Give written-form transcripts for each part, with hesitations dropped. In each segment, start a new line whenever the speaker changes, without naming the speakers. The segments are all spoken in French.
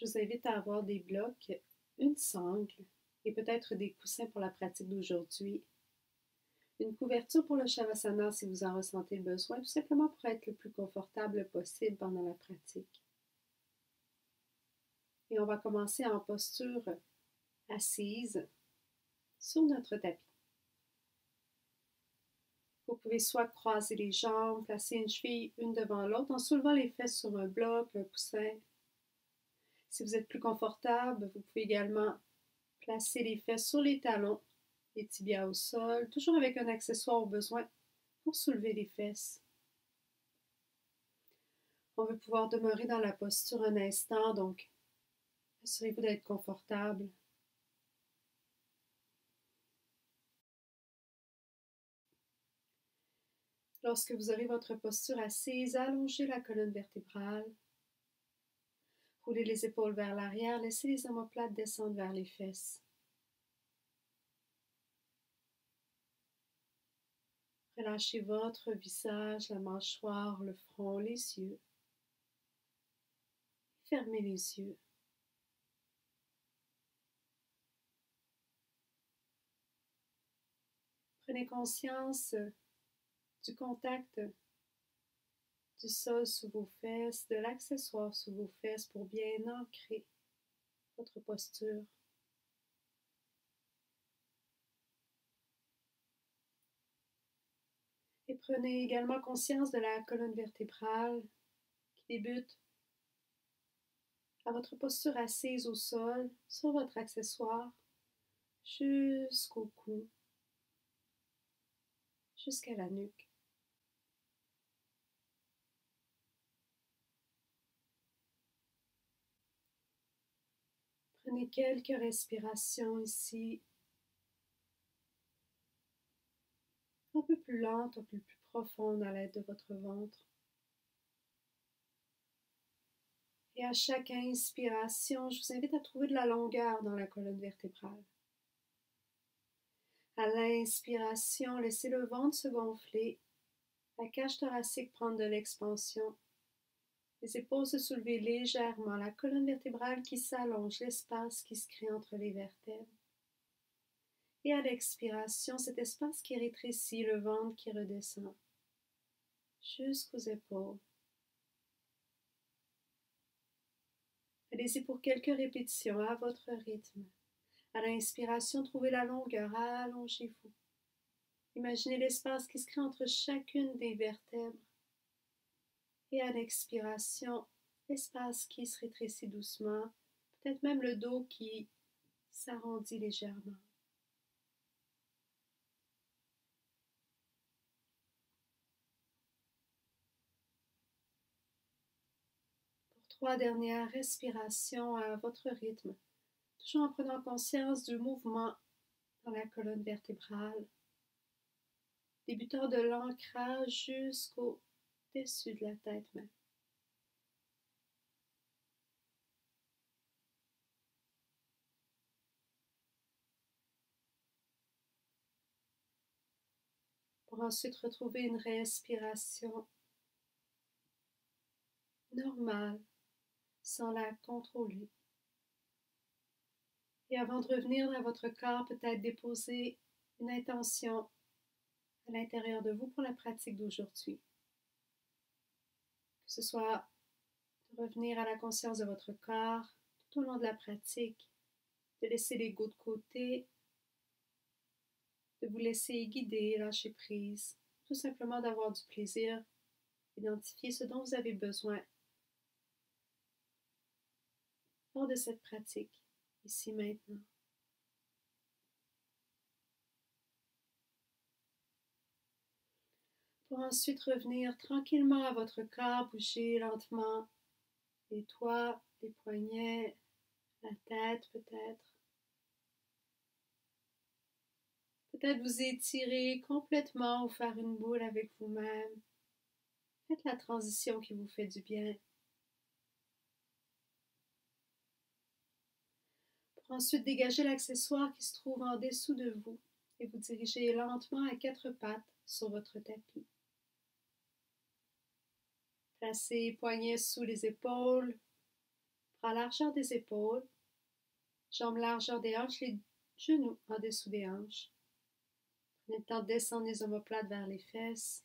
Je vous invite à avoir des blocs, une sangle et peut-être des coussins pour la pratique d'aujourd'hui. Une couverture pour le Shavasana si vous en ressentez le besoin, tout simplement pour être le plus confortable possible pendant la pratique. Et on va commencer en posture assise sur notre tapis. Vous pouvez soit croiser les jambes, placer une cheville une devant l'autre en soulevant les fesses sur un bloc, un coussin. Si vous êtes plus confortable, vous pouvez également placer les fesses sur les talons, les tibias au sol, toujours avec un accessoire au besoin pour soulever les fesses. On veut pouvoir demeurer dans la posture un instant, donc assurez-vous d'être confortable. Lorsque vous aurez votre posture assise, allongez la colonne vertébrale. Roulez les épaules vers l'arrière, laissez les omoplates descendre vers les fesses. Relâchez votre visage, la mâchoire, le front, les yeux. Fermez les yeux. Prenez conscience du contact du sol sous vos fesses, de l'accessoire sous vos fesses pour bien ancrer votre posture. Et prenez également conscience de la colonne vertébrale qui débute à votre posture assise au sol, sur votre accessoire, jusqu'au cou, jusqu'à la nuque. Prenez quelques respirations ici, un peu plus lentes, un peu plus profondes à l'aide de votre ventre. Et à chaque inspiration, je vous invite à trouver de la longueur dans la colonne vertébrale. À l'inspiration, laissez le ventre se gonfler, la cage thoracique prendre de l'expansion, les épaules se soulever légèrement, la colonne vertébrale qui s'allonge, l'espace qui se crée entre les vertèbres. Et à l'expiration, cet espace qui rétrécit, le ventre qui redescend jusqu'aux épaules. Allez-y pour quelques répétitions à votre rythme. À l'inspiration, trouvez la longueur, allongez-vous. Imaginez l'espace qui se crée entre chacune des vertèbres. Et à l'expiration, l'espace qui se rétrécit doucement, peut-être même le dos qui s'arrondit légèrement. Pour 3 dernières respirations à votre rythme, toujours en prenant conscience du mouvement dans la colonne vertébrale, débutant de l'ancrage jusqu'au-dessus de la tête même. Pour ensuite retrouver une respiration normale, sans la contrôler. Et avant de revenir dans votre corps, peut-être déposer une intention à l'intérieur de vous pour la pratique d'aujourd'hui. Que ce soit de revenir à la conscience de votre corps tout au long de la pratique, de laisser l'ego de côté, de vous laisser guider, lâcher prise, tout simplement d'avoir du plaisir, identifier ce dont vous avez besoin lors de cette pratique, ici maintenant. Pour ensuite revenir tranquillement à votre corps, bouger lentement les doigts, les poignets, la tête peut-être. Peut-être vous étirer complètement ou faire une boule avec vous-même. Faites la transition qui vous fait du bien. Pour ensuite dégager l'accessoire qui se trouve en dessous de vous et vous diriger lentement à 4 pattes sur votre tapis. Placez les poignets sous les épaules. Bras largeur des épaules, jambes largeur des hanches, les genoux en dessous des hanches. Prenez le temps de descendre les omoplates vers les fesses.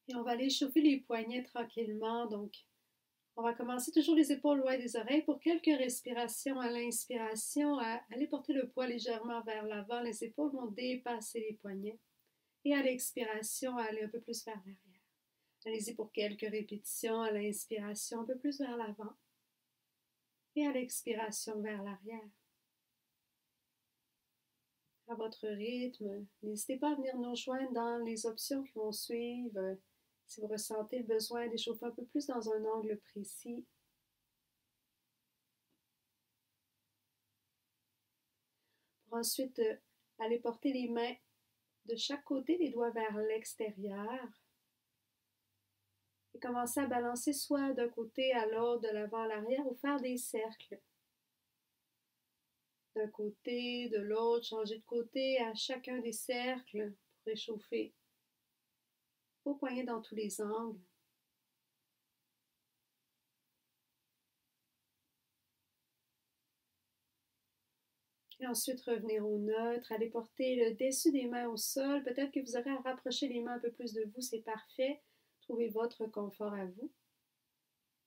Et on va aller chauffer les poignets tranquillement. Donc, on va commencer toujours les épaules loin des oreilles pour quelques respirations. À l'inspiration, allez porter le poids légèrement vers l'avant. Les épaules vont dépasser les poignets. Et à l'expiration, allez un peu plus vers l'arrière. Allez-y pour quelques répétitions. À l'inspiration, un peu plus vers l'avant. Et à l'expiration, vers l'arrière. À votre rythme, n'hésitez pas à venir nous rejoindre dans les options qui vont suivre. Si vous ressentez le besoin d'échauffer un peu plus dans un angle précis. Pour ensuite aller porter les mains de chaque côté, les doigts vers l'extérieur. Et commencer à balancer soit d'un côté à l'autre, de l'avant à l'arrière, ou faire des cercles. D'un côté, de l'autre, changer de côté à chacun des cercles pour réchauffer vos poignets dans tous les angles. Et ensuite, revenir au neutre, allez porter le dessus des mains au sol. Peut-être que vous aurez à rapprocher les mains un peu plus de vous, c'est parfait. Trouvez votre confort à vous.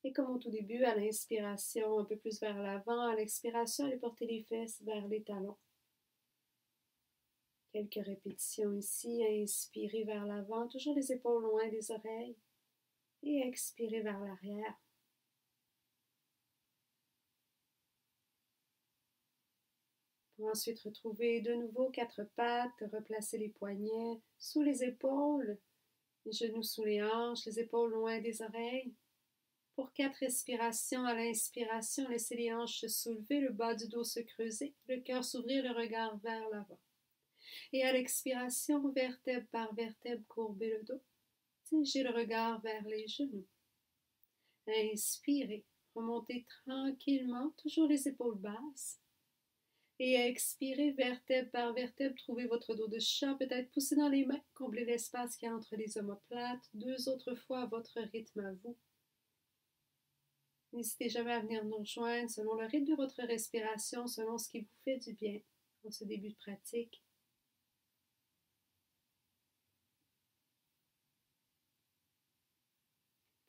Et comme au tout début, à l'inspiration, un peu plus vers l'avant. À l'expiration, allez porter les fesses vers les talons. Quelques répétitions ici. Inspirez vers l'avant, toujours les épaules loin des oreilles. Et expirez vers l'arrière. Pour ensuite retrouver de nouveau quatre pattes, replacer les poignets sous les épaules, les genoux sous les hanches, les épaules loin des oreilles. Pour 4 respirations, à l'inspiration, laissez les hanches se soulever, le bas du dos se creuser, le cœur s'ouvrir, le regard vers l'avant. Et à l'expiration, vertèbre par vertèbre, courbez le dos. Dirigez le regard vers les genoux. Inspirez, remontez tranquillement, toujours les épaules basses. Et expirez, vertèbre par vertèbre, trouvez votre dos de chat, peut-être poussez dans les mains, comblez l'espace qu'il y a entre les omoplates, 2 autres fois à votre rythme à vous. N'hésitez jamais à venir nous rejoindre selon le rythme de votre respiration, selon ce qui vous fait du bien en ce début de pratique.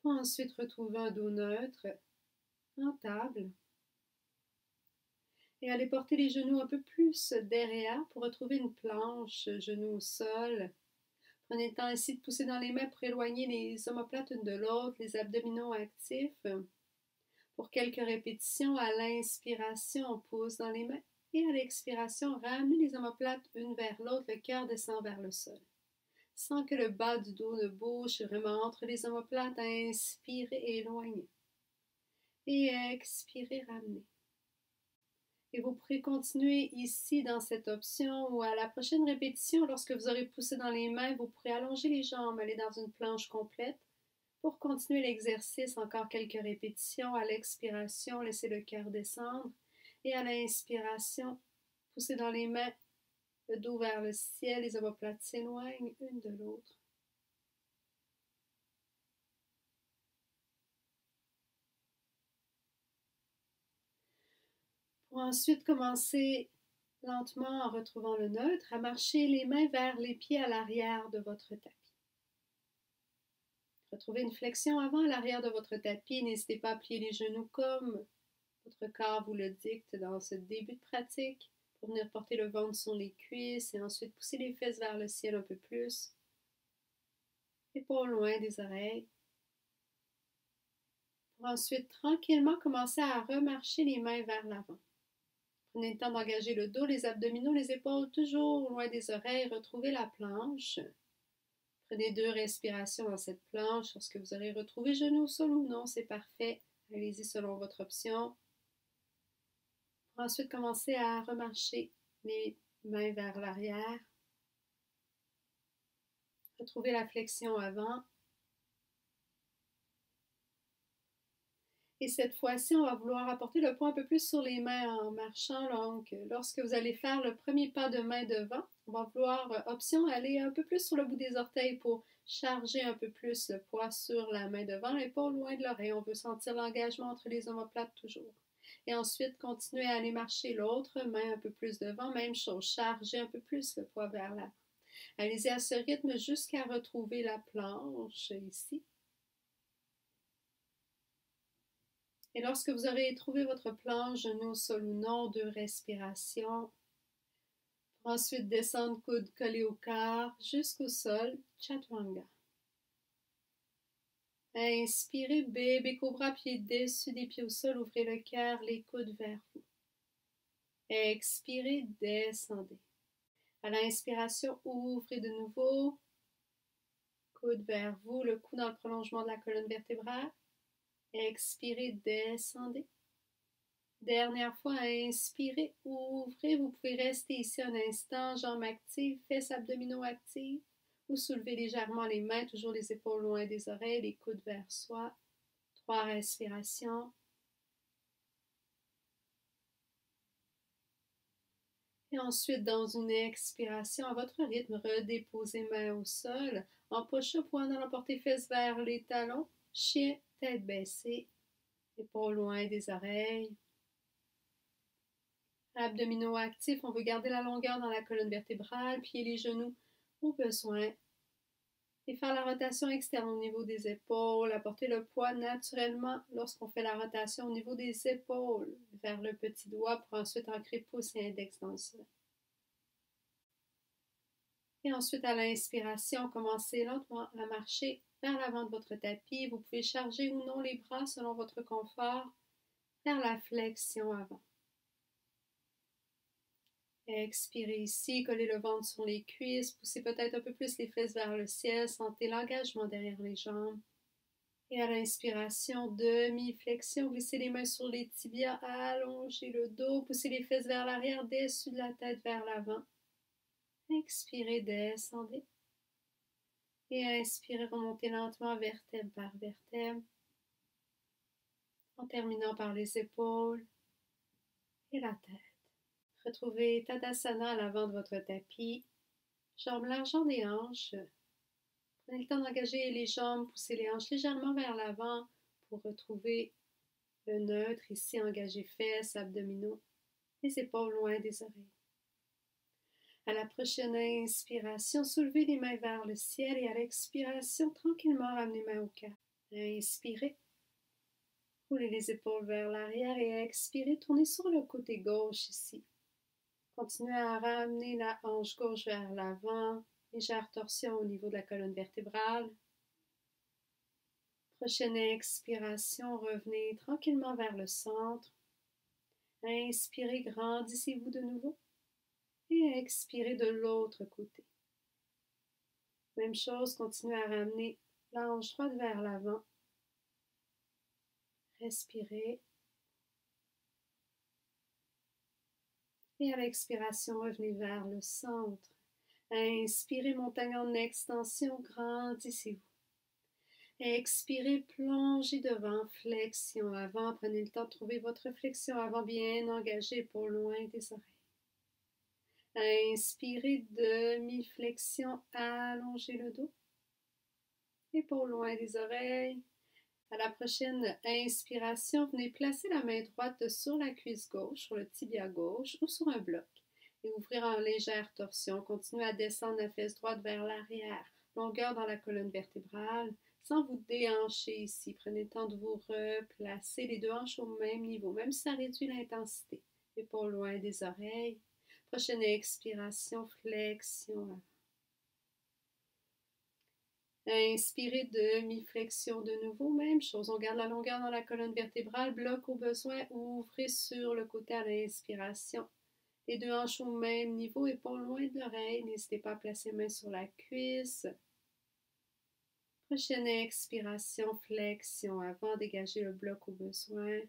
Pour ensuite retrouver un dos neutre en table. Et allez porter les genoux un peu plus derrière pour retrouver une planche, genoux au sol. Prenez le temps ici de pousser dans les mains pour éloigner les omoplates une de l'autre, les abdominaux actifs. Pour quelques répétitions, à l'inspiration, on pousse dans les mains. Et à l'expiration, ramenez les omoplates une vers l'autre, le cœur descend vers le sol. Sans que le bas du dos ne bouge, vraiment entre les omoplates, inspirez et éloignez. Et expirez, ramenez. Et vous pourrez continuer ici dans cette option ou à la prochaine répétition, lorsque vous aurez poussé dans les mains, vous pourrez allonger les jambes, aller dans une planche complète. Pour continuer l'exercice, encore quelques répétitions. À l'expiration, laissez le cœur descendre. Et à l'inspiration, poussez dans les mains, le dos vers le ciel, les omoplates s'éloignent une de l'autre. Pour ensuite commencer lentement en retrouvant le neutre, à marcher les mains vers les pieds à l'arrière de votre tapis. Retrouvez une flexion avant à l'arrière de votre tapis. N'hésitez pas à plier les genoux comme votre corps vous le dicte dans ce début de pratique pour venir porter le ventre sur les cuisses et ensuite pousser les fesses vers le ciel un peu plus. Épaules loin des oreilles. Pour ensuite tranquillement commencer à remarcher les mains vers l'avant. Prenez le temps d'engager le dos, les abdominaux, les épaules toujours loin des oreilles. Retrouvez la planche. Prenez 2 respirations dans cette planche. Lorsque vous aurez retrouvé genou, sol ou non, c'est parfait. Allez-y selon votre option. Pour ensuite commencer à remarcher les mains vers l'arrière. Retrouvez la flexion avant. Et cette fois-ci, on va vouloir apporter le poids un peu plus sur les mains en marchant. Donc, lorsque vous allez faire le premier pas de main devant, on va vouloir, option, aller un peu plus sur le bout des orteils pour charger un peu plus le poids sur la main devant, l'épaule loin de l'oreille. On veut sentir l'engagement entre les omoplates toujours. Et ensuite, continuez à aller marcher l'autre main un peu plus devant. Même chose, chargez un peu plus le poids vers l'avant. Allez-y à ce rythme jusqu'à retrouver la planche ici. Et lorsque vous aurez trouvé votre planche, genou, sol ou non, 2 respirations. Pour ensuite descendre coude collé au corps jusqu'au sol, chaturanga. Inspirez, bébé cobra, pied dessus des pieds au sol, ouvrez le cœur, les coudes vers vous. Expirez, descendez. À l'inspiration, ouvrez de nouveau, coude vers vous, le cou dans le prolongement de la colonne vertébrale. Expirez, descendez. Dernière fois, inspirez, ouvrez. Vous pouvez rester ici un instant, jambes actives, fesses abdominaux actives. Ou soulevez légèrement les mains, toujours les épaules loin des oreilles, les coudes vers soi. 3 respirations. Et ensuite, dans une expiration, à votre rythme, redéposez mains au sol. En push-up ou en allant porter fesses vers les talons. Chien, tête baissée, épaules loin des oreilles. Abdominaux actifs, on veut garder la longueur dans la colonne vertébrale, pieds les genoux au besoin. Et faire la rotation externe au niveau des épaules, apporter le poids naturellement lorsqu'on fait la rotation au niveau des épaules vers le petit doigt pour ensuite ancrer pouce et index dans le sol. Et ensuite, à l'inspiration, commencez lentement à marcher vers l'avant de votre tapis. Vous pouvez charger ou non les bras selon votre confort vers la flexion avant. Expirez ici, collez le ventre sur les cuisses, poussez peut-être un peu plus les fesses vers le ciel, sentez l'engagement derrière les jambes. Et à l'inspiration, demi-flexion, glissez les mains sur les tibias, allongez le dos, poussez les fesses vers l'arrière, dessus de la tête vers l'avant. Expirez, descendez. Et inspirez, remontez lentement vertèbre par vertèbre, en terminant par les épaules et la tête. Retrouvez Tadasana à l'avant de votre tapis, jambes largeur des hanches. Prenez le temps d'engager les jambes, poussez les hanches légèrement vers l'avant pour retrouver le neutre. Ici, engagez fesses, abdominaux, les épaules loin des oreilles. À la prochaine inspiration, soulevez les mains vers le ciel et à l'expiration, tranquillement ramenez les mains au cœur. Inspirez. Roulez les épaules vers l'arrière et expirez. Tournez sur le côté gauche ici. Continuez à ramener la hanche gauche vers l'avant. Légère torsion au niveau de la colonne vertébrale. Prochaine expiration, revenez tranquillement vers le centre. Inspirez, grandissez-vous de nouveau. Et expirez de l'autre côté. Même chose, continuez à ramener la hanche droite vers l'avant. Respirez. Et à l'expiration, revenez vers le centre. Inspirez, montagne en extension, grandissez-vous. Expirez, plongez devant, flexion avant. Prenez le temps de trouver votre flexion avant bien engagée pour loin des oreilles. Inspirez, demi-flexion, allongez le dos. Et pour loin des oreilles. À la prochaine inspiration, venez placer la main droite sur la cuisse gauche, sur le tibia gauche ou sur un bloc. Et ouvrir en légère torsion. Continuez à descendre la fesse droite vers l'arrière. Longueur dans la colonne vertébrale. Sans vous déhancher ici. Prenez le temps de vous replacer les deux hanches au même niveau, même si ça réduit l'intensité. Et pour loin des oreilles. Prochaine expiration, flexion. Inspirez, demi-flexion de nouveau, même chose. On garde la longueur dans la colonne vertébrale, bloc au besoin, ouvrez sur le côté à l'inspiration. Les deux hanches au même niveau, épaules loin de l'oreille. N'hésitez pas à placer main sur la cuisse. Prochaine expiration, flexion avant, dégagez le bloc au besoin.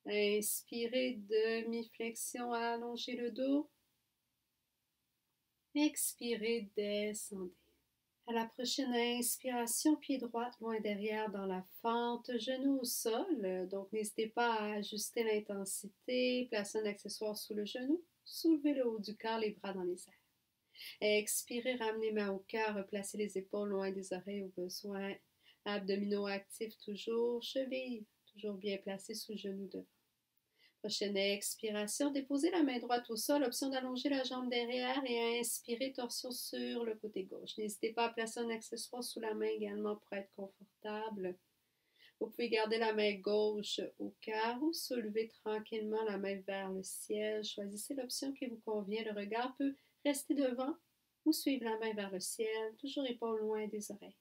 Inspirez, demi-flexion, allongez le dos. Expirez, descendez. À la prochaine inspiration, pied droit loin derrière dans la fente, genou au sol. Donc, n'hésitez pas à ajuster l'intensité, placez un accessoire sous le genou, soulevez le haut du corps, les bras dans les airs. Expirez, ramenez main au cœur, replacez les épaules loin des oreilles au besoin. Abdominaux actifs toujours, chevilles toujours bien placé sous le genou devant. Prochaine expiration, déposez la main droite au sol, option d'allonger la jambe derrière et inspirez, torsion sur le côté gauche. N'hésitez pas à placer un accessoire sous la main également pour être confortable. Vous pouvez garder la main gauche au cœur ou soulever tranquillement la main vers le ciel. Choisissez l'option qui vous convient. Le regard peut rester devant ou suivre la main vers le ciel, toujours épaules loin des oreilles.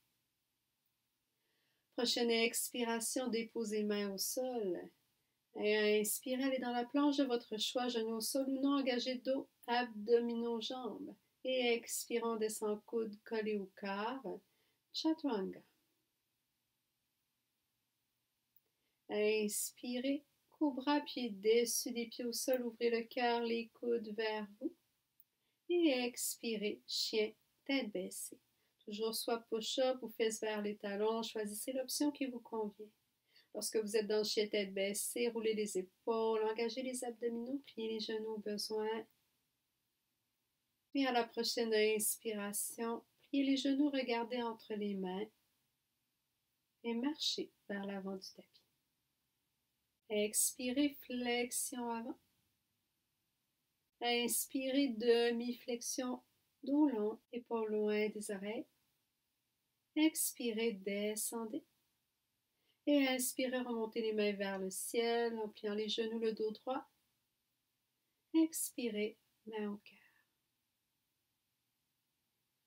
Prochaine expiration, déposez main au sol. Et inspirez, allez dans la planche de votre choix, genoux au sol ou non, engagez dos, abdominaux, jambes. Et expirons, descend coude collé au corps, chaturanga. Inspirez, cobra, pied dessus des pieds au sol, ouvrez le cœur, les coudes vers vous. Et expirez, chien, tête baissée. Toujours soit push-up ou fesses vers les talons, choisissez l'option qui vous convient. Lorsque vous êtes dans le chien tête baissée, roulez les épaules, engagez les abdominaux, pliez les genoux au besoin. Et à la prochaine inspiration, pliez les genoux, regardez entre les mains et marchez vers l'avant du tapis. Expirez, flexion avant. Inspirez, demi-flexion, dos long, épaules loin des oreilles. Expirez, descendez. Et inspirez, remontez les mains vers le ciel en pliant les genoux, le dos droit. Expirez, main au cœur.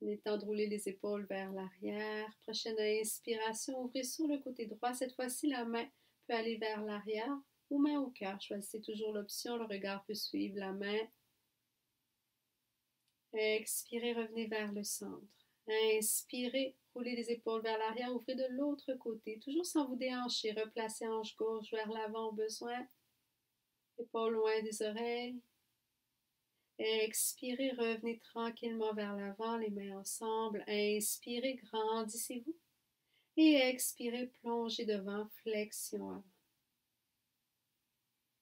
Il est temps de rouler les épaules vers l'arrière. Prochaine inspiration, ouvrez sur le côté droit. Cette fois-ci, la main peut aller vers l'arrière ou main au cœur. Choisissez toujours l'option. Le regard peut suivre la main. Expirez, revenez vers le centre. Inspirez, roulez les épaules vers l'arrière, ouvrez de l'autre côté, toujours sans vous déhancher. Replacez hanche gauche vers l'avant au besoin. Épaules loin des oreilles. Expirez, revenez tranquillement vers l'avant, les mains ensemble. Inspirez, grandissez-vous. Et expirez, plongez devant, flexion avant.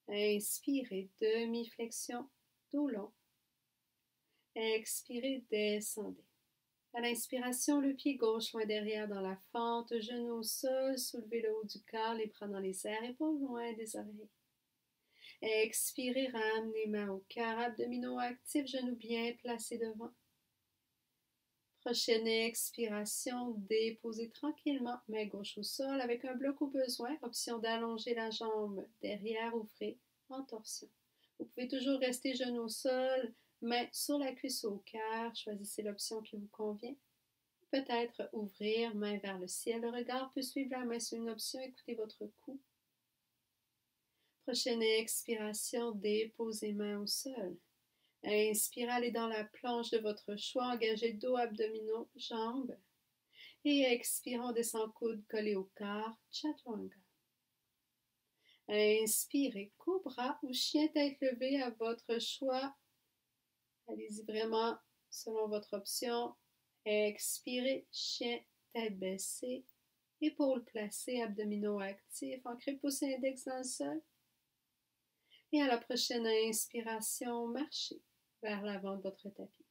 Inspirez, demi-flexion, dos long. Expirez, descendez. À l'inspiration, le pied gauche loin derrière dans la fente, genou au sol, soulevez le haut du corps, les bras dans les airs, épaules loin des oreilles. Expirez, ramenez mains au cœur, abdominaux actifs, genoux bien placés devant. Prochaine expiration, déposez tranquillement main gauche au sol avec un bloc au besoin, option d'allonger la jambe derrière, ouvrez en torsion. Vous pouvez toujours rester genou au sol, main sur la cuisse au cœur, choisissez l'option qui vous convient. Peut-être ouvrir, main vers le ciel, le regard peut suivre la main sur une option, écoutez votre cou. Prochaine expiration, déposez main au sol. Inspirez, allez dans la planche de votre choix, engagez dos, abdominaux, jambes. Et expirons, descend coude collé au corps, chaturanga. Inspirez, cobra ou chien tête levée à votre choix. Allez-y vraiment selon votre option. Expirez, chien tête baissée, épaules placées, abdominaux actifs, ancrez pouce index dans le sol. Et à la prochaine inspiration, marchez vers l'avant de votre tapis.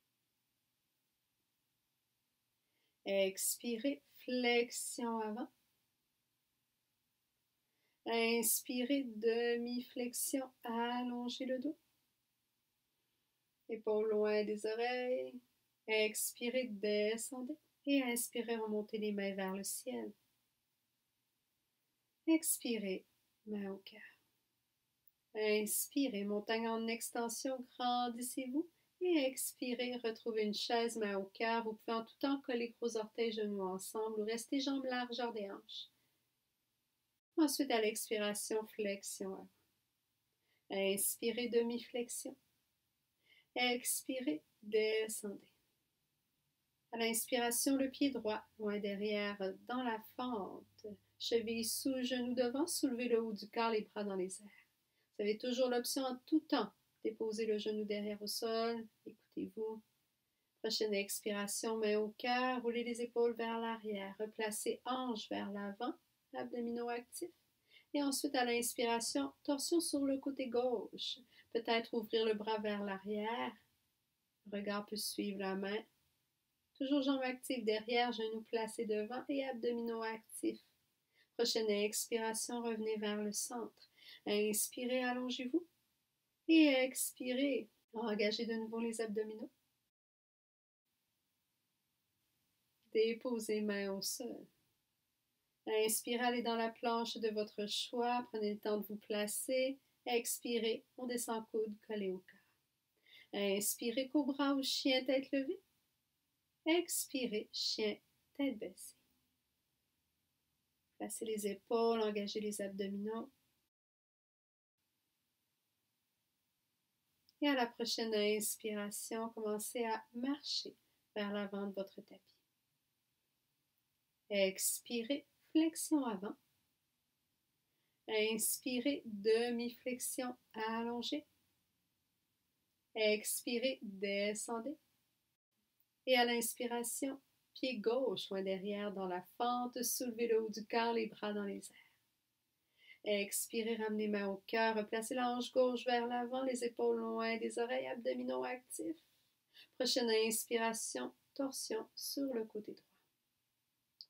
Expirez, flexion avant. Inspirez, demi-flexion, allongez le dos. Épaules loin des oreilles. Expirez, descendez. Et inspirez, remontez les mains vers le ciel. Expirez, main au cœur. Inspirez, montagne en extension, grandissez-vous. Et expirez, retrouvez une chaise, main au cœur. Vous pouvez en tout temps coller gros orteils, genoux ensemble ou rester jambes largeur des hanches. Ensuite, à l'expiration, flexion avant. Inspirez, demi-flexion. Expirez, descendez. À l'inspiration, le pied droit, loin derrière, dans la fente. Cheville sous, genou devant, soulevez le haut du corps, les bras dans les airs. Vous avez toujours l'option en tout temps. Déposez le genou derrière au sol. Écoutez-vous. Prochaine expiration, main au cœur. Roulez les épaules vers l'arrière. Replacez hanche vers l'avant. Abdominaux actifs. Et ensuite, à l'inspiration, torsion sur le côté gauche. Peut-être ouvrir le bras vers l'arrière. Le regard peut suivre la main. Toujours jambes actives derrière, genoux placés devant et abdominaux actifs. Prochaine expiration, revenez vers le centre. Inspirez, allongez-vous. Et expirez, engagez de nouveau les abdominaux. Déposez mains au sol. Inspirez, allez dans la planche de votre choix. Prenez le temps de vous placer. Expirez, on descend coude collé au cœur. Inspirez, cobra ou chien tête levée. Expirez, chien tête baissée. Placez les épaules, engagez les abdominaux. Et à la prochaine inspiration, commencez à marcher vers l'avant de votre tapis. Expirez, flexion avant. Inspirez, demi-flexion allongée. Expirez, descendez. Et à l'inspiration, pied gauche loin derrière dans la fente, soulevez le haut du corps, les bras dans les airs. Expirez, ramenez mains au cœur, replacez la hanche gauche vers l'avant, les épaules loin des oreilles, abdominaux actifs. Prochaine inspiration, torsion sur le côté droit.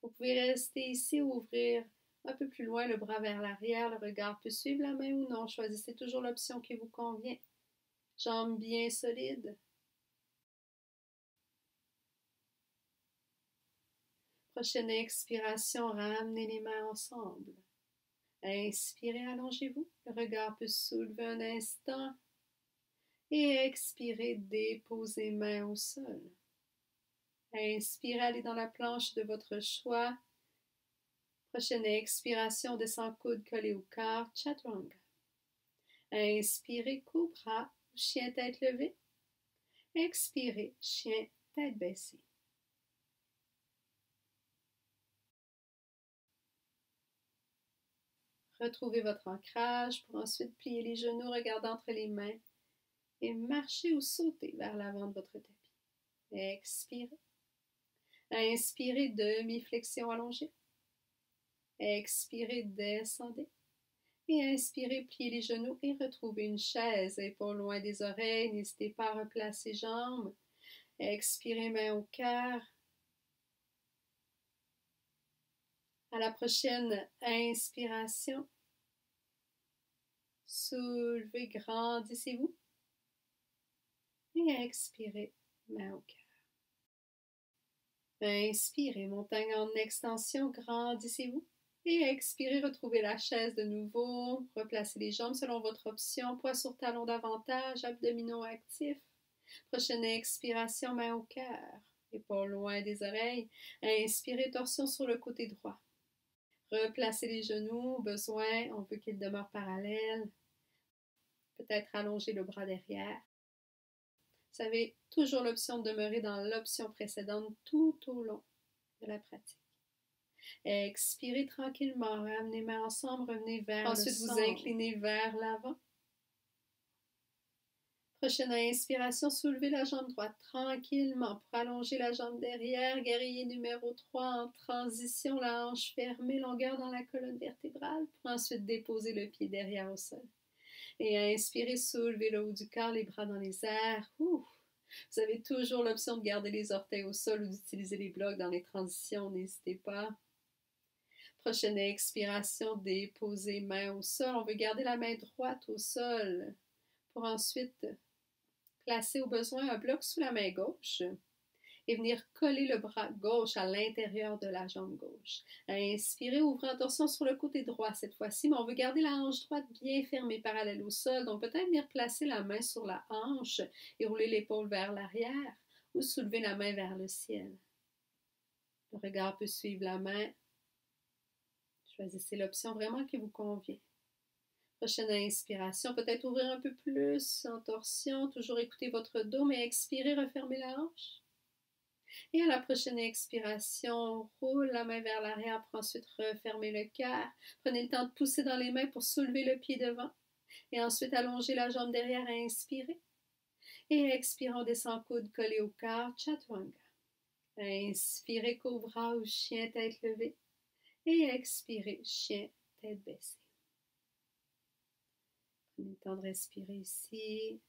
Vous pouvez rester ici ou ouvrir un peu plus loin le bras vers l'arrière, le regard peut suivre la main ou non, choisissez toujours l'option qui vous convient. Jambes bien solides. Prochaine expiration, ramenez les mains ensemble. Inspirez, allongez-vous. Le regard peut se soulever un instant. Et expirez, déposez mains au sol. Inspirez, allez dans la planche de votre choix. Prochaine expiration, descend coude collé au corps, chaturanga. Inspirez, cobra ou chien tête levée. Expirez, chien tête baissée. Retrouvez votre ancrage pour ensuite plier les genoux, regardez entre les mains et marchez ou sautez vers l'avant de votre tapis. Expirez. Inspirez, demi-flexion allongée. Expirez, descendez. Et inspirez, pliez les genoux et retrouvez une chaise, épaules loin des oreilles. N'hésitez pas à replacer jambes. Expirez, main au cœur. À la prochaine inspiration, soulevez, grandissez-vous. Et expirez, main au cœur. Inspirez, montagne en extension, grandissez-vous. Et expirez, retrouvez la chaise de nouveau. Replacez les jambes selon votre option. Poids sur talon davantage, abdominaux actifs. Prochaine expiration, main au cœur. Épaules loin des oreilles. Inspirez, torsion sur le côté droit. Replacez les genoux au besoin. On veut qu'ils demeurent parallèles. Peut-être allonger le bras derrière. Vous avez toujours l'option de demeurer dans l'option précédente tout au long de la pratique. Expirez tranquillement, ramenez les mains ensemble, revenez vers le centre. Ensuite, vous inclinez vers l'avant. Prochaine inspiration, soulevez la jambe droite tranquillement pour allonger la jambe derrière. Guerrier numéro 3 en transition, la hanche fermée, longueur dans la colonne vertébrale pour ensuite déposer le pied derrière au sol. Et inspirez, soulevez le haut du corps, les bras dans les airs. Vous avez toujours l'option de garder les orteils au sol ou d'utiliser les blocs dans les transitions, n'hésitez pas. Prochaine expiration, déposez main au sol. On veut garder la main droite au sol pour ensuite placer au besoin un bloc sous la main gauche et venir coller le bras gauche à l'intérieur de la jambe gauche. Inspirez, ouvrez en torsion sur le côté droit cette fois-ci, mais on veut garder la hanche droite bien fermée parallèle au sol. Donc peut-être venir placer la main sur la hanche et rouler l'épaule vers l'arrière ou soulever la main vers le ciel. Le regard peut suivre la main. Choisissez l'option vraiment qui vous convient. Prochaine inspiration, peut-être ouvrir un peu plus en torsion, toujours écouter votre dos, mais expirez, refermez la hanche. Et à la prochaine expiration, roule la main vers l'arrière pour ensuite refermer le cœur. Prenez le temps de pousser dans les mains pour soulever le pied devant. Et ensuite, allongez la jambe derrière et inspirez. Et expirez, on descend coude collé au corps, chaturanga. Inspirez, cobra ou chien tête levée. Et expirez, chien tête baissée. Prenez le temps de respirer ici.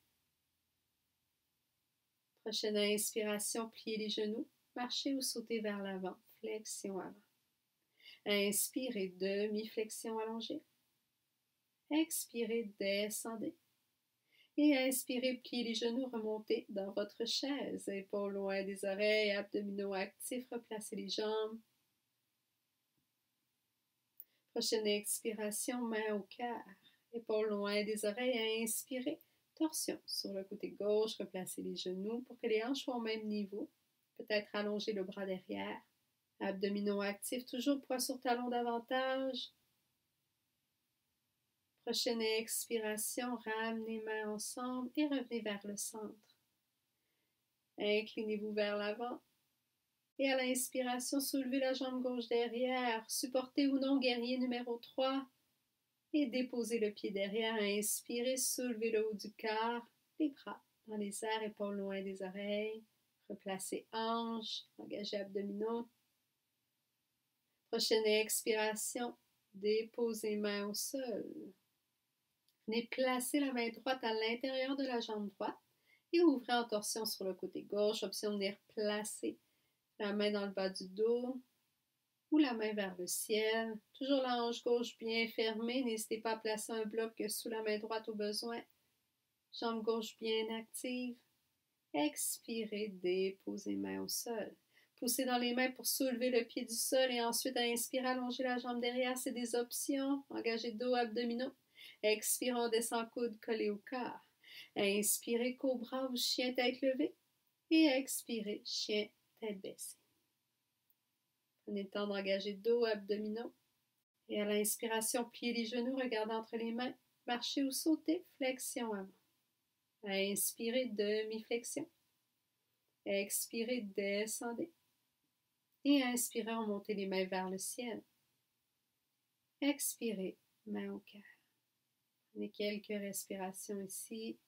Prochaine inspiration, pliez les genoux, marchez ou sautez vers l'avant, flexion avant. Inspirez, demi-flexion allongée. Expirez, descendez. Et inspirez, pliez les genoux, remontez dans votre chaise. Épaules loin des oreilles, abdominaux actifs, replacez les jambes. Prochaine expiration, main au cœur. Épaules loin des oreilles, inspirez. Torsion sur le côté gauche, replacez les genoux pour que les hanches soient au même niveau. Peut-être allonger le bras derrière. Abdominaux actifs, toujours poids sur talon davantage. Prochaine expiration, ramenez les mains ensemble et revenez vers le centre. Inclinez-vous vers l'avant. Et à l'inspiration, soulevez la jambe gauche derrière. Supportez ou non guerrier numéro 3. Et déposez le pied derrière. Inspirez, soulevez le haut du corps. Les bras dans les airs, épaules loin des oreilles. Replacez hanches, engagez abdominaux. Prochaine expiration, déposez main au sol. Venez placer la main droite à l'intérieur de la jambe droite et ouvrez en torsion sur le côté gauche. Option de venir placer la main dans le bas du dos ou la main vers le ciel. Toujours la hanche gauche bien fermée. N'hésitez pas à placer un bloc sous la main droite au besoin. Jambe gauche bien active. Expirez, déposez main au sol. Poussez dans les mains pour soulever le pied du sol et ensuite à inspirer, allonger la jambe derrière. C'est des options. Engagez dos, abdominaux. Expirez, on descend coude collé au corps. Inspirez, cobra ou chien tête levée. Et expirez, chien tête baissée. Prenez le temps d'engager dos, abdominaux. Et à l'inspiration, pliez les genoux, regardez entre les mains. Marchez ou sautez, flexion avant. Inspirez, demi-flexion. Expirez, descendez. Et inspirez, remontez les mains vers le ciel. Expirez, main au cœur. Prenez quelques respirations ici.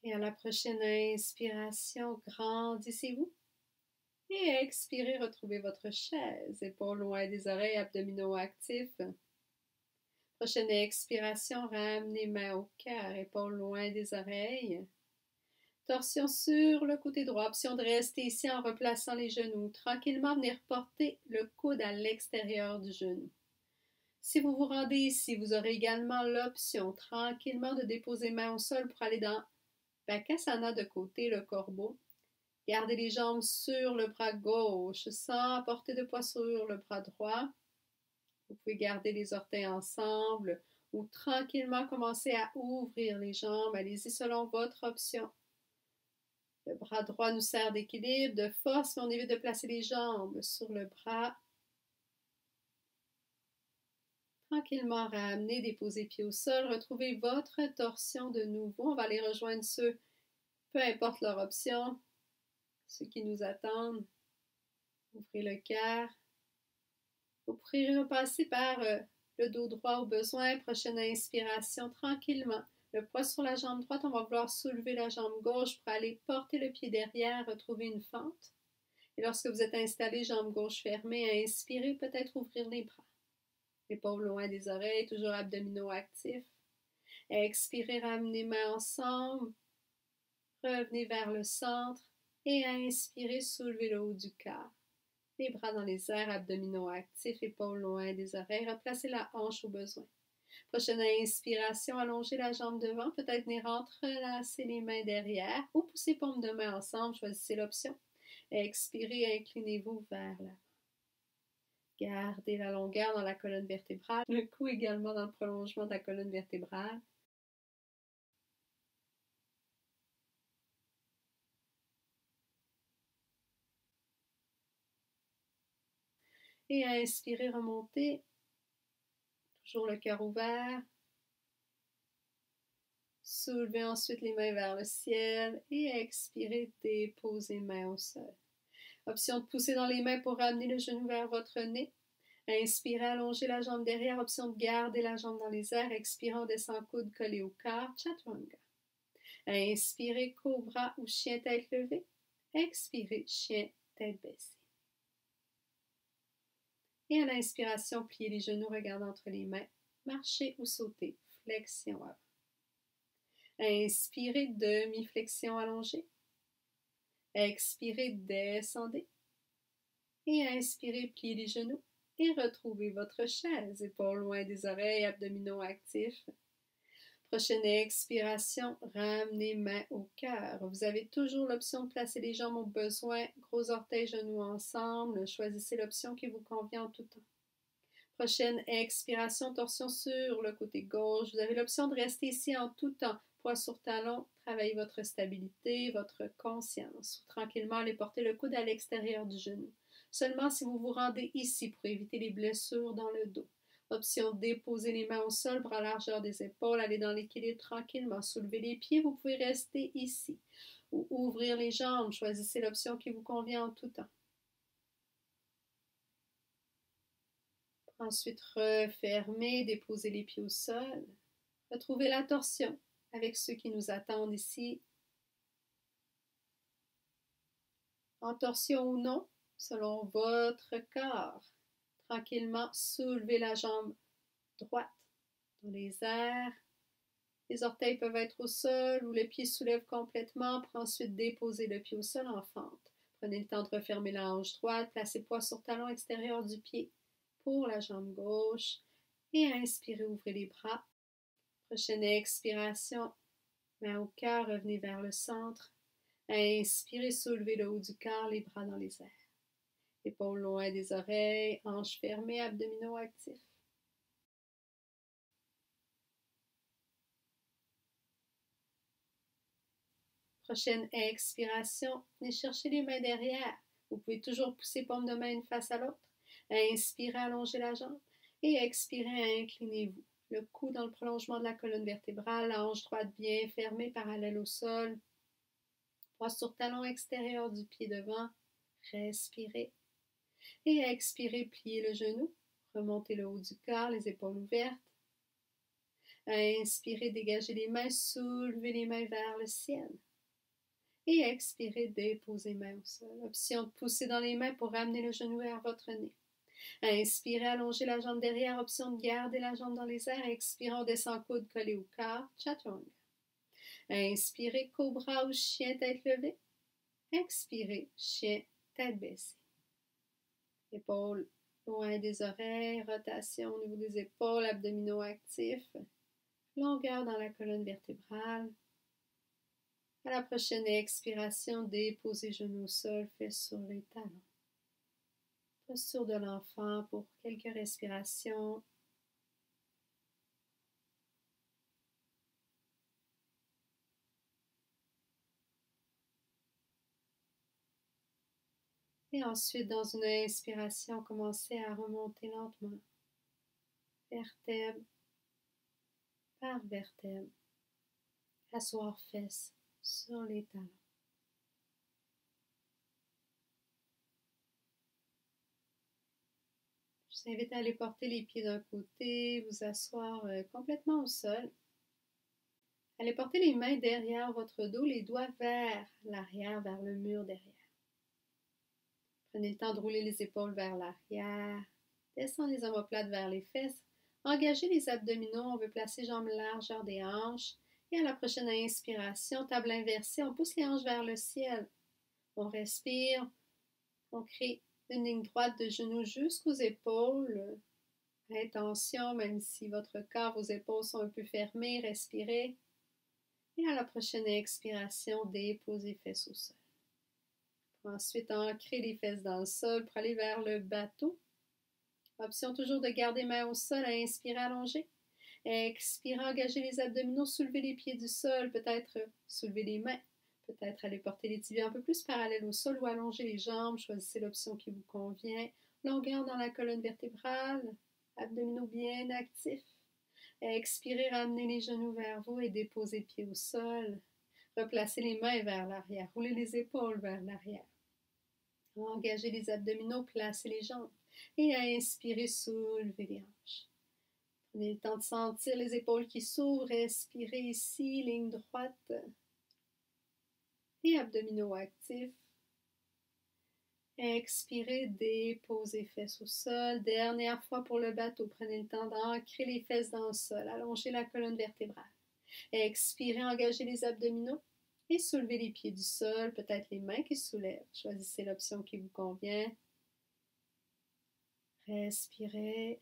Et à la prochaine inspiration, grandissez-vous. Et expirez, retrouvez votre chaise. Épaules loin des oreilles, abdominaux actifs. Prochaine expiration, ramenez main au cœur, épaules loin des oreilles. Torsion sur le côté droit. Option de rester ici en replaçant les genoux. Tranquillement, venez reporter le coude à l'extérieur du genou. Si vous vous rendez ici, vous aurez également l'option tranquillement de déposer main au sol pour aller dans Bakasana de côté, le corbeau. Gardez les jambes sur le bras gauche sans apporter de poids sur le bras droit. Vous pouvez garder les orteils ensemble ou tranquillement commencer à ouvrir les jambes. Allez-y selon votre option. Le bras droit nous sert d'équilibre, de force, mais on évite de placer les jambes sur le bras. Tranquillement ramenez, déposez pieds au sol, retrouvez votre torsion de nouveau. On va aller rejoindre ceux, peu importe leur option, ceux qui nous attendent. Ouvrez le cœur. Vous pourrez repasser par le dos droit au besoin. Prochaine inspiration, tranquillement. Le poids sur la jambe droite, on va vouloir soulever la jambe gauche pour aller porter le pied derrière, retrouver une fente. Et lorsque vous êtes installé, jambe gauche fermée, inspirez, peut-être ouvrir les bras. Épaules loin des oreilles, toujours abdominaux actifs. Expirez, ramenez les mains ensemble. Revenez vers le centre et inspirez, soulevez le haut du corps. Les bras dans les airs, abdominaux actifs, épaules loin des oreilles. Replacez la hanche au besoin. Prochaine inspiration, allongez la jambe devant. Peut-être venir entrelacer les mains derrière ou pousser paumes de main ensemble. Choisissez l'option. Expirez, inclinez-vous vers l'avant. Gardez la longueur dans la colonne vertébrale. Le cou également dans le prolongement de la colonne vertébrale. Et à inspirer, remonter. Toujours le cœur ouvert. Soulevez ensuite les mains vers le ciel et expirez, déposez mains au sol. Option de pousser dans les mains pour ramener le genou vers votre nez. Inspirez, allongez la jambe derrière. Option de garder la jambe dans les airs. Expirez, on descend coude collé au corps. Chaturanga. Inspirez, cobra ou chien tête levée. Expirez, chien tête baissée. Et à l'inspiration, pliez les genoux, regardez entre les mains. Marchez ou sautez, flexion avant. Inspirez, demi-flexion allongée. Expirez, descendez. Et inspirez, pliez les genoux. Et retrouvez votre chaise, épaules loin des oreilles, abdominaux actifs. Prochaine expiration, ramenez main au cœur. Vous avez toujours l'option de placer les jambes au besoin, gros orteils, genoux ensemble. Choisissez l'option qui vous convient en tout temps. Prochaine expiration, torsion sur le côté gauche. Vous avez l'option de rester ici en tout temps. Poids sur talon, travaillez votre stabilité, votre conscience. Tranquillement, allez porter le coude à l'extérieur du genou. Seulement si vous vous rendez ici pour éviter les blessures dans le dos. Option déposer les mains au sol, bras largeur des épaules, aller dans l'équilibre tranquillement, soulever les pieds, vous pouvez rester ici. Ou ouvrir les jambes, choisissez l'option qui vous convient en tout temps. Ensuite, refermez, déposez les pieds au sol. Retrouvez la torsion avec ceux qui nous attendent ici. En torsion ou non, selon votre corps. Tranquillement, soulevez la jambe droite dans les airs. Les orteils peuvent être au sol ou le pied soulève complètement. Puis ensuite, déposez le pied au sol en fente. Prenez le temps de refermer la hanche droite. Placez poids sur talon extérieur du pied pour la jambe gauche. Et inspirez, ouvrez les bras. Prochaine expiration, main au cœur, revenez vers le centre. Inspirez, soulevez le haut du corps, les bras dans les airs. Épaules loin des oreilles, hanches fermées, abdominaux actifs. Prochaine expiration, venez chercher les mains derrière. Vous pouvez toujours pousser paume de main une face à l'autre. Inspirez, allongez la jambe. Et expirez, inclinez-vous. Le cou dans le prolongement de la colonne vertébrale, la hanche droite bien fermée, parallèle au sol. Poids sur talon extérieur du pied devant. Respirez. Et expirez, pliez le genou. Remontez le haut du corps, les épaules ouvertes. Inspirez, dégagez les mains, soulevez les mains vers le ciel. Et expirez, déposez les mains au sol. Option de pousser dans les mains pour ramener le genou vers votre nez. Inspirez, allongez la jambe derrière. Option de garder la jambe dans les airs. Expirez, on descend coude collé au corps. Chaturanga. Inspirez, cobra ou chien tête levée. Expirez, chien tête baissée. Épaules loin des oreilles, rotation au niveau des épaules, abdominaux actifs, longueur dans la colonne vertébrale. À la prochaine expiration, déposez genoux au sol, fesses sur les talons. Posture de l'enfant pour quelques respirations. Et ensuite, dans une inspiration, commencez à remonter lentement, vertèbre par vertèbre, asseoir fesses sur les talons. Je vous invite à aller porter les pieds d'un côté, vous asseoir complètement au sol. Allez porter les mains derrière votre dos, les doigts vers l'arrière, vers le mur derrière. Prenez le temps de rouler les épaules vers l'arrière. Descendez les omoplates vers les fesses. Engagez les abdominaux. On veut placer jambes largeur des hanches. Et à la prochaine inspiration, table inversée, on pousse les hanches vers le ciel. On respire. On crée une ligne droite de genoux jusqu'aux épaules. Intention, même si votre corps, vos épaules sont un peu fermées, respirez. Et à la prochaine expiration, déposez fesses au sol. Ensuite, ancrez les fesses dans le sol pour aller vers le bateau. Option toujours de garder main au sol, inspirez, allongez. Expirez, engagez les abdominaux, soulevez les pieds du sol, peut-être soulever les mains, peut-être aller porter les tibias un peu plus parallèles au sol ou allonger les jambes, choisissez l'option qui vous convient. Longueur dans la colonne vertébrale, abdominaux bien actifs. Expirez, ramenez les genoux vers vous et déposez le pied au sol. Replacez les mains vers l'arrière, roulez les épaules vers l'arrière. Engagez les abdominaux, placez les jambes. Et inspirez, soulevez les hanches. Prenez le temps de sentir les épaules qui s'ouvrent. Respirez ici, ligne droite. Et abdominaux actifs. Expirez, déposez fesses au sol. Dernière fois pour le bateau. Prenez le temps d'ancrer les fesses dans le sol. Allongez la colonne vertébrale. Expirez, engagez les abdominaux et soulevez les pieds du sol, peut-être les mains qui soulèvent. Choisissez l'option qui vous convient. Respirez.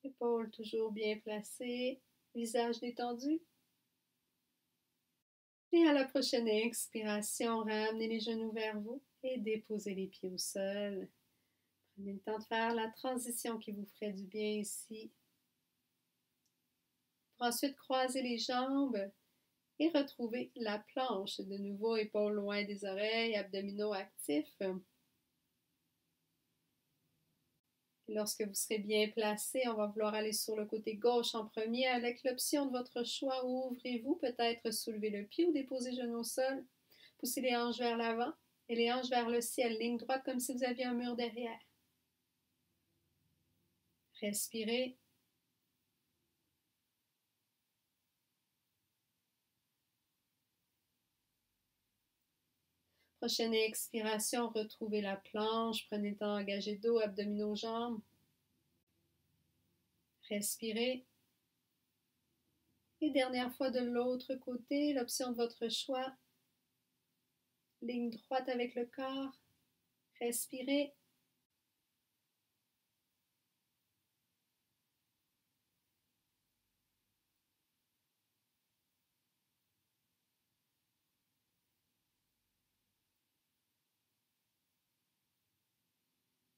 Épaules toujours bien placées. Visage détendu. Et à la prochaine expiration, ramenez les genoux vers vous et déposez les pieds au sol. Prenez le temps de faire la transition qui vous ferait du bien ici. Pour ensuite croiser les jambes et retrouver la planche. De nouveau, épaules loin des oreilles, abdominaux actifs. Lorsque vous serez bien placé, on va vouloir aller sur le côté gauche en premier. Avec l'option de votre choix, ouvrez-vous, peut-être soulever le pied ou déposer le genou au sol. Poussez les hanches vers l'avant et les hanches vers le ciel, ligne droite comme si vous aviez un mur derrière. Respirez. Prochaine expiration, retrouvez la planche. Prenez le temps d'engager dos, abdominaux, jambes. Respirez. Et dernière fois de l'autre côté, l'option de votre choix. Ligne droite avec le corps. Respirez.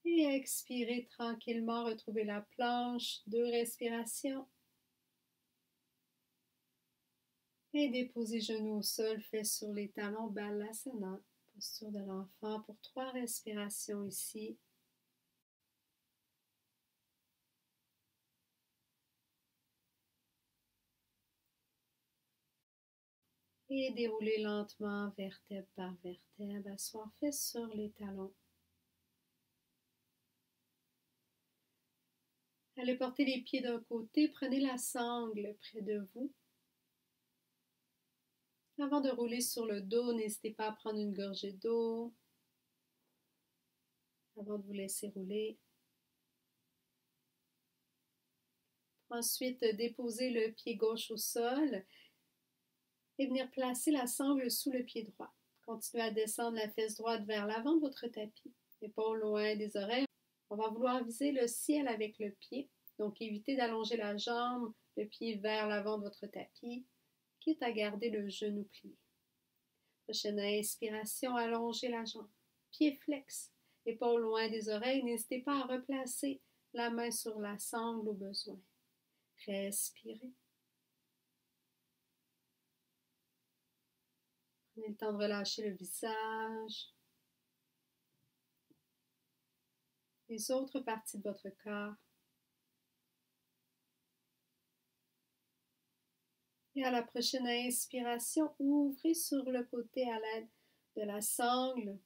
Et expirez tranquillement, retrouvez la planche, 2 respirations. Et déposez genoux au sol, fesses sur les talons, Balasana, posture de l'enfant pour 3 respirations ici. Et déroulez lentement, vertèbre par vertèbre, asseoir fesses sur les talons. Allez porter les pieds d'un côté, prenez la sangle près de vous. Avant de rouler sur le dos, n'hésitez pas à prendre une gorgée d'eau. Avant de vous laisser rouler. Ensuite, déposez le pied gauche au sol et venir placer la sangle sous le pied droit. Continuez à descendre la fesse droite vers l'avant de votre tapis. Épaules loin des oreilles. On va vouloir viser le ciel avec le pied. Donc, évitez d'allonger la jambe, le pied vers l'avant de votre tapis, quitte à garder le genou plié. Prochaine inspiration, allongez la jambe. Pied flex, épaules loin des oreilles. N'hésitez pas à replacer la main sur la sangle au besoin. Respirez. Prenez le temps de relâcher le visage, les autres parties de votre corps. Et à la prochaine inspiration, ouvrez sur le côté à l'aide de la sangle.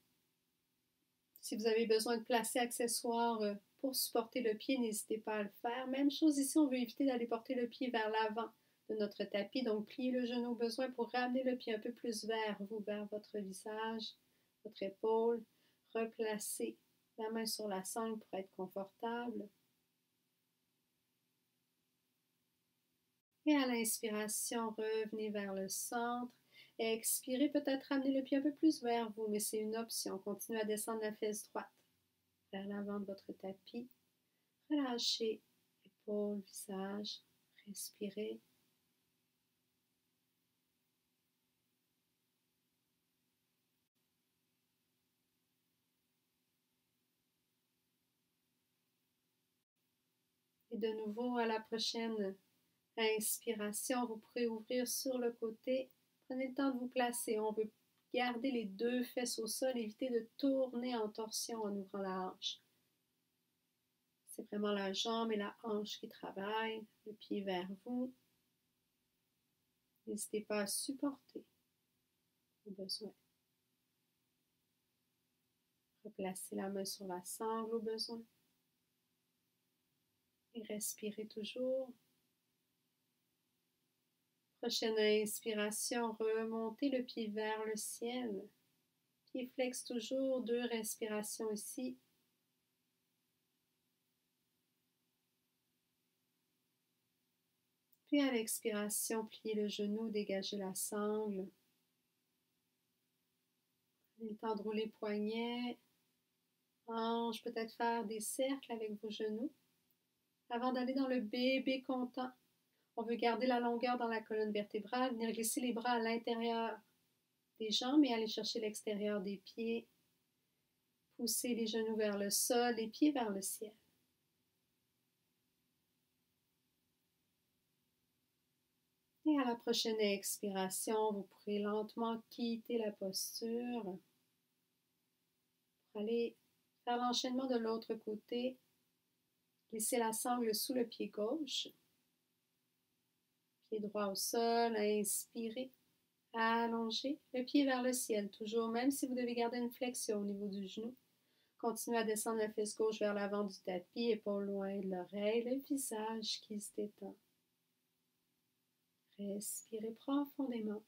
Si vous avez besoin de placer accessoires pour supporter le pied, n'hésitez pas à le faire. Même chose ici, on veut éviter d'aller porter le pied vers l'avant de notre tapis. Donc, pliez le genou au besoin pour ramener le pied un peu plus vers vous, vers votre visage, votre épaule. Replacez la main sur la sangle pour être confortable. Et à l'inspiration, revenez vers le centre. Expirez, peut-être ramener le pied un peu plus vers vous, mais c'est une option. Continuez à descendre la fesse droite vers l'avant de votre tapis. Relâchez épaules, visage. Respirez. Et de nouveau, à la prochaine inspiration, vous pourrez ouvrir sur le côté. Prenez le temps de vous placer. On veut garder les 2 fesses au sol. Évitez de tourner en torsion en ouvrant la hanche. C'est vraiment la jambe et la hanche qui travaillent. Le pied vers vous. N'hésitez pas à supporter au besoin. Replacez la main sur la sangle au besoin. Et respirez toujours. Prochaine inspiration, remontez le pied vers le ciel. Pieds flex toujours, 2 respirations ici. Puis à l'expiration, pliez le genou, dégagez la sangle. Prenez le temps de rouler poignets, hanches, peut-être faire des cercles avec vos genoux. Avant d'aller dans le bébé content, on veut garder la longueur dans la colonne vertébrale, venir glisser les bras à l'intérieur des jambes et aller chercher l'extérieur des pieds. Pousser les genoux vers le sol, les pieds vers le ciel. Et à la prochaine expiration, vous pourrez lentement quitter la posture pour aller faire l'enchaînement de l'autre côté. Laissez la sangle sous le pied gauche. Pied droit au sol, inspirez. Allongez le pied vers le ciel, toujours, même si vous devez garder une flexion au niveau du genou. Continuez à descendre la fesse gauche vers l'avant du tapis, épaules loin de l'oreille, le visage qui se détend. Respirez profondément.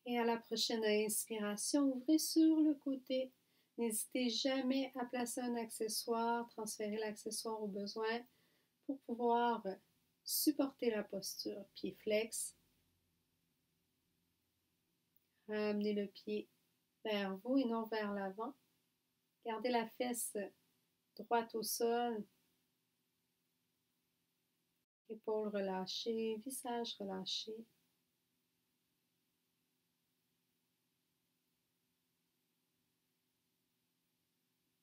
Et à la prochaine inspiration, ouvrez sur le côté. N'hésitez jamais à placer un accessoire, transférer l'accessoire au besoin pour pouvoir supporter la posture. Pied flex. Ramenez le pied vers vous et non vers l'avant. Gardez la fesse droite au sol. Épaules relâchées, visage relâché.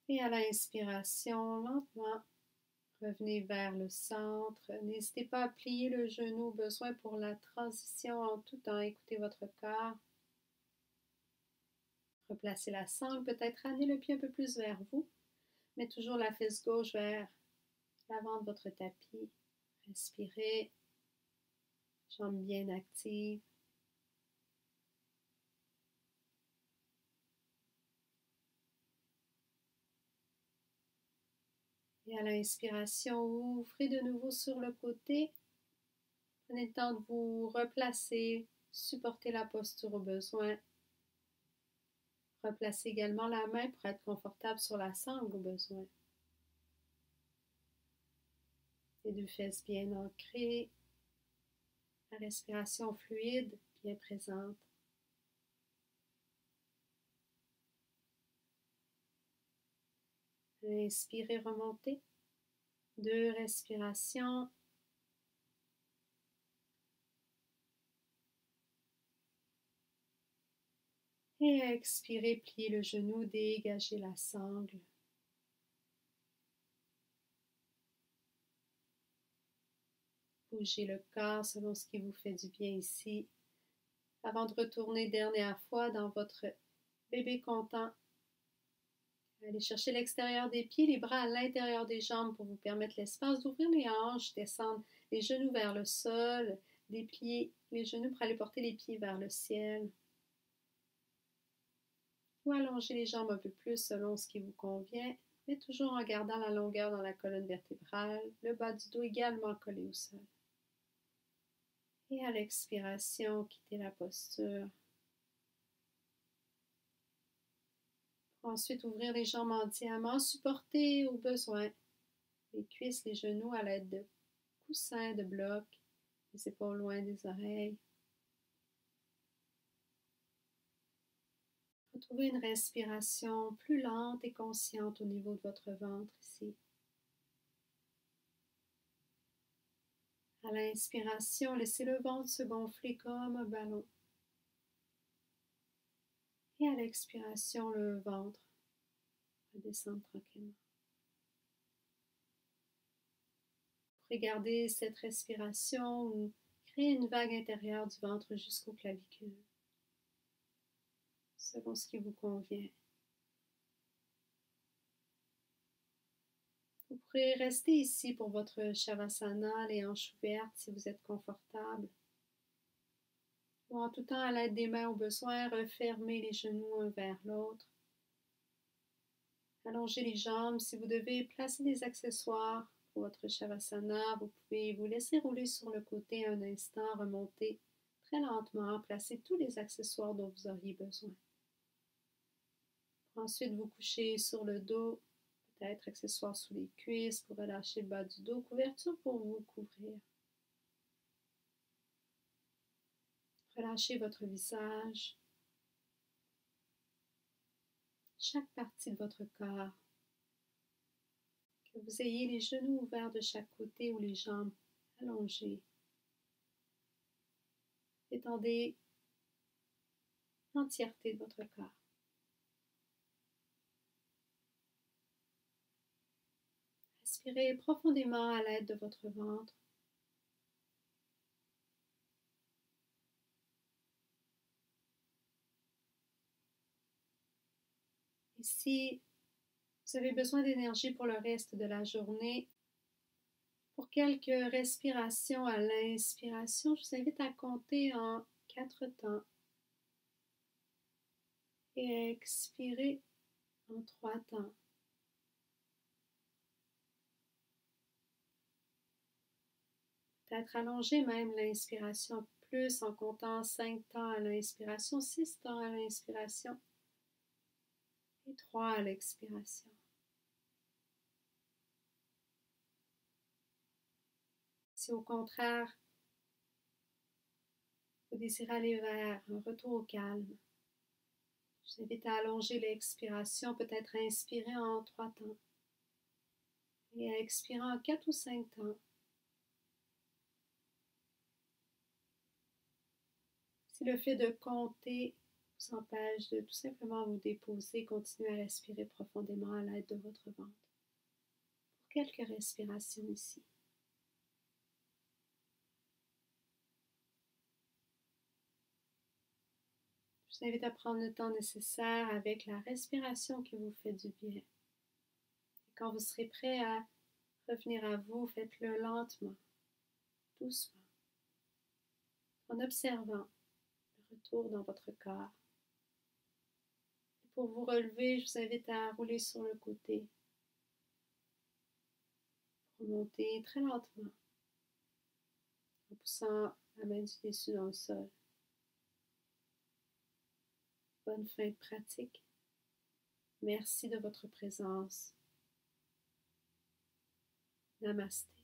Et à l'inspiration, lentement, revenez vers le centre. N'hésitez pas à plier le genou au besoin pour la transition en tout temps. Écoutez votre corps. Replacez la sangle, peut-être ramenez le pied un peu plus vers vous, mais toujours la fesse gauche vers l'avant de votre tapis. Respirez, jambes bien actives. Et à l'inspiration, ouvrez de nouveau sur le côté. Prenez le temps de vous replacer, supporter la posture au besoin. Replacez également la main pour être confortable sur la sangle au besoin. Les deux fesses bien ancrées. La respiration fluide, bien présente. Inspirez, remontez. 2 respirations. Et expirez, pliez le genou, dégagez la sangle. Bougez le corps selon ce qui vous fait du bien ici. Avant de retourner dernière fois dans votre bébé content, allez chercher l'extérieur des pieds, les bras à l'intérieur des jambes pour vous permettre l'espace d'ouvrir les hanches, descendre les genoux vers le sol, déplier les genoux pour aller porter les pieds vers le ciel. Ou allonger les jambes un peu plus selon ce qui vous convient, mais toujours en gardant la longueur dans la colonne vertébrale, le bas du dos également collé au sol. Et à l'expiration, quittez la posture. Pour ensuite ouvrir les jambes en diamant, supporter au besoin les cuisses, les genoux à l'aide de coussins, de blocs, les épaules loin des oreilles. Retrouvez une respiration plus lente et consciente au niveau de votre ventre ici. À l'inspiration, laissez le ventre se gonfler comme un ballon. Et à l'expiration, le ventre va descendre tranquillement. Vous pouvez garder cette respiration ou créer une vague intérieure du ventre jusqu'aux clavicules, selon ce qui vous convient. Vous pourrez rester ici pour votre Shavasana, les hanches ouvertes si vous êtes confortable. Ou en tout temps, à l'aide des mains au besoin, refermez les genoux un vers l'autre. Allongez les jambes. Si vous devez placer des accessoires pour votre Shavasana. Vous pouvez vous laisser rouler sur le côté un instant, remonter très lentement, placer tous les accessoires dont vous auriez besoin. Ensuite, vous couchez sur le dos, peut-être accessoires sous les cuisses pour relâcher le bas du dos, couverture pour vous couvrir. Relâchez votre visage, chaque partie de votre corps. Que vous ayez les genoux ouverts de chaque côté ou les jambes allongées. Étendez l'entièreté de votre corps. Respirez profondément à l'aide de votre ventre. Et si vous avez besoin d'énergie pour le reste de la journée, pour quelques respirations à l'inspiration, je vous invite à compter en 4 temps et à expirer en 3 temps. Peut-être allonger même l'inspiration plus en comptant 5 temps à l'inspiration, 6 temps à l'inspiration et 3 à l'expiration. Si au contraire, vous désirez aller vers un retour au calme, je vous invite à allonger l'expiration, peut-être à inspirer en 3 temps et à expirer en 4 ou 5 temps. Si le fait de compter vous empêche de tout simplement vous déposer, continuez à respirer profondément à l'aide de votre ventre. Pour quelques respirations ici. Je vous invite à prendre le temps nécessaire avec la respiration qui vous fait du bien. Et quand vous serez prêt à revenir à vous, faites-le lentement, doucement, en observant le retour dans votre corps. Et pour vous relever, je vous invite à rouler sur le côté, remonter très lentement, en poussant la main du dessus dans le sol. Bonne fin de pratique. Merci de votre présence. Namasté.